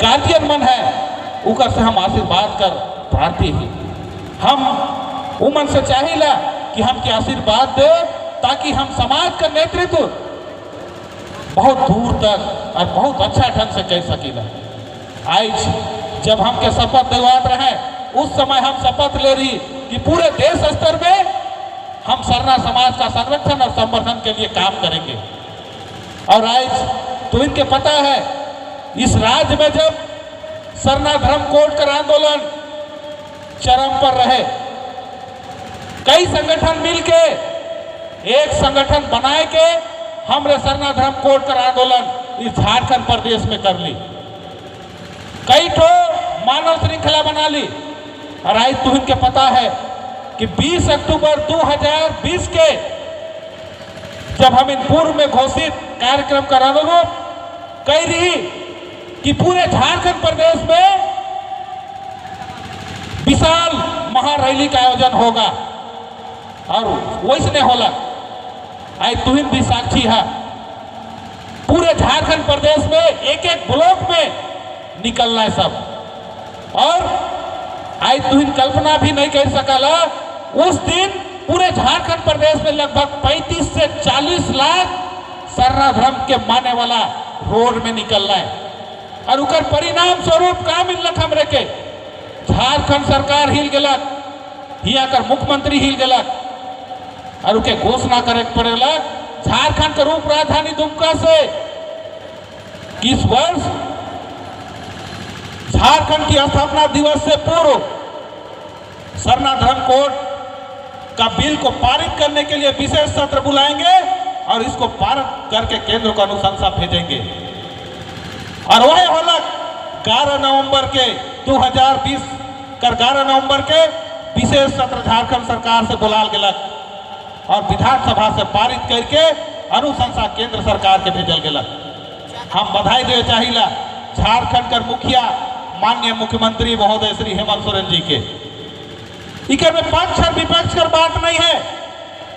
Guardian मन है उकर से हम आशीर्वाद कर प्रार्थी ही हम उमन से चाहिला कि हमके आशीर्वाद दे ताकि हम समाज का नेतृत्व बहुत दूर तक और बहुत अच्छा ढंग से कर सकीला। आज जब हमके शपथ दिलवात रहे उस समय हम शपथ ले रही कि पूरे देश स्तर में हम सरना समाज का संरक्षण और संवर्धन के लिए काम करेंगे। और आज तो इनके पता है इस राज्य में जब सरना धर्म कोड का आंदोलन चरम पर रहे, कई संगठन मिलके एक संगठन बनाए के हमरे सरना धर्म कोड का आंदोलन इस झारखंड प्रदेश में कर ली, कई ठो मानव श्रृंखला बना ली। और आज तो इनके पता है कि 20 अक्टूबर 2020 के जब हम इन पूर्व में घोषित कार्यक्रम का अनुरूप कह रही कि पूरे झारखंड प्रदेश में विशाल महारैली का आयोजन होगा और वैसने होला। आज तुहिन भी साक्षी है, पूरे झारखंड प्रदेश में एक एक ब्लॉक में निकलना है सब। और आज तुहिन कल्पना भी नहीं कर सकला उस दिन पूरे झारखंड प्रदेश में लगभग 35 से 40 लाख सरना धर्म के माने वाला रोड में निकलना है। और उकर परिणाम स्वरूप का मिलक हमरे के झारखंड सरकार हिल गलक, हिया कर मुख्यमंत्री हिल गलक और उके घोषणा करे पड़ेला झारखंड के रूप राजधानी दुमका से 21 वर्ष झारखंड की स्थापना दिवस से पूर्व सरना धर्म कोड का बिल को पारित करने के लिए विशेष सत्र बुलाएंगे और इसको पारित करके केंद्र को अनुशंसा भेजेंगे। और वह होलक 11 नवंबर के 2020 कर 11 नवंबर के विशेष सत्र झारखंड सरकार से बुलाल गलक और विधानसभा से पारित करके अनुशंसा केंद्र सरकार के भेजल गलक। हम बधाई दे चाहिला झारखंड कर मुखिया माननीय मुख्यमंत्री महोदय श्री हेमंत सोरेन जी के। इकर में पक्ष और विपक्ष कर बात नहीं है,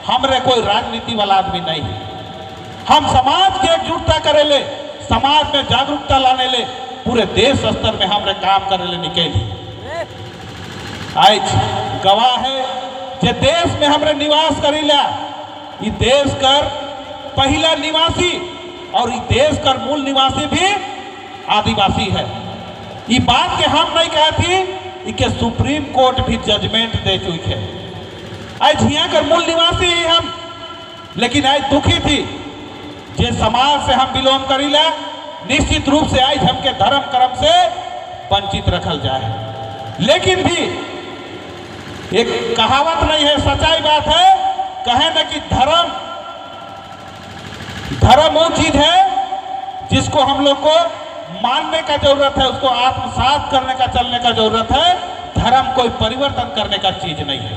हमरे कोई राजनीति वाला आदमी नहीं है। हम समाज की एकजुटता करेले, समाज में जागरूकता लाने ले, पूरे देश स्तर में हमरे काम करे ले निकली। आज गवाह है जे देश में हमरे निवास करीला, ये देश कर पहला निवासी और ये देश कर मूल निवासी भी आदिवासी है। ये बात के हम नहीं कहती कि सुप्रीम कोर्ट भी जजमेंट दे चुकी है। आज यहाँ कर मूल निवासी ही हम, लेकिन आज दुखी थी जे समाज से हम बिलोंग करीला, निश्चित रूप से आज हमके धर्म कर्म से वंचित रखल जाए। लेकिन भी एक कहावत नहीं है, सच्चाई बात है, कहे न कि धर्म वो चीज है जिसको हम लोग को मानने का जरूरत है, उसको आत्मसात करने का चलने का जरूरत है। धर्म कोई परिवर्तन करने का चीज नहीं है।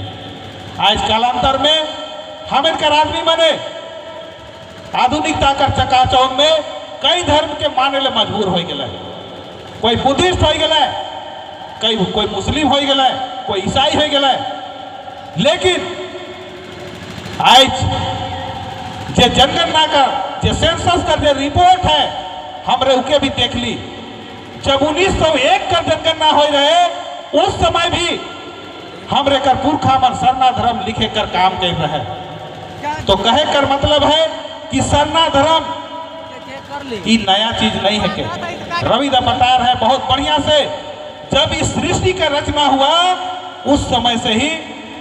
आज कालांतर में हम इनका आदमी बने आधुनिकता कर चकाचौंध में कई धर्म के माने ले मजबूर हो गए, कोई बुद्धिस्ट हो गए, कोई मुस्लिम हो गए, कोई ईसाई हो गए। लेकिन आज जे जनगणना का जे सेंसस का जो रिपोर्ट है हमरे उके भी देख ली, जब 1901 का जनगणना हो रहे उस समय भी हमरे कर पुरखा मन सरना धर्म लिखे कर काम कर रहे। तो कहे कर मतलब है कि सरना धर्म ये नया चीज नहीं है के रवि दा बता रहे बहुत बढ़िया से, जब इस सृष्टि का रचना हुआ उस समय से ही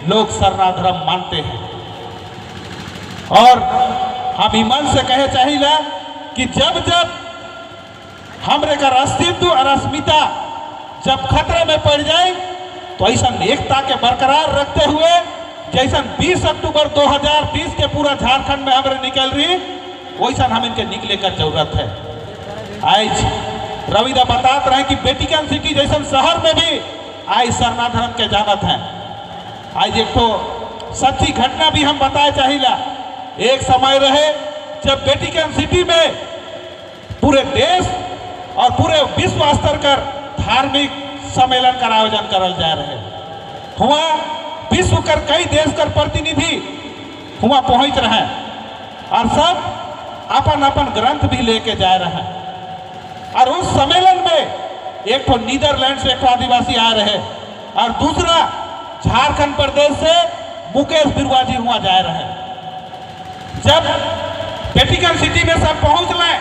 लोग सरना धर्म मानते हैं। और हम ईमान से कहे चाहिए कि जब जब हमरे का अस्तित्व और अस्मिता जब खतरे में पड़ जाए तो ऐसा एकता के बरकरार रखते हुए जैसा 20 अक्टूबर 2020 के पूरा झारखंड में हमरे निकल रही वैसा हम इनके निकले का जरूरत है। आज रविदा बताते रहे कि वेटिकन सिटी जैसे शहर में भी आज सरना धर्म के जानत हैं। आज एक तो सच्ची घटना भी हम बताए चाहिए, एक समय रहे जब वेटिकन सिटी में पूरे देश और पूरे विश्व स्तर कर धार्मिक सम्मेलन का आयोजन करल जा रहे हुआ, विश्व कर कई देश कर प्रतिनिधि हुआ पहुंच रहे और सब अपन अपन ग्रंथ भी लेके जा रहे हैं। और उस सम्मेलन में एक तो नीदरलैंड से एक आदिवासी आ रहे, और दूसरा झारखंड प्रदेश से मुकेश बिरुआ जी वहां जा रहे। जब वेटिकन सिटी में सब पहुंच ले,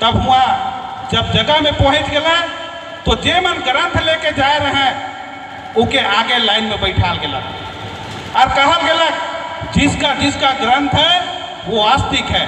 तब वहां जब जगह में पहुंच गए तो जे मन ग्रंथ लेके जा रहे हैं उके आगे लाइन में बैठाल गया और कहल गया जिसका जिसका ग्रंथ है वो आस्तिक है।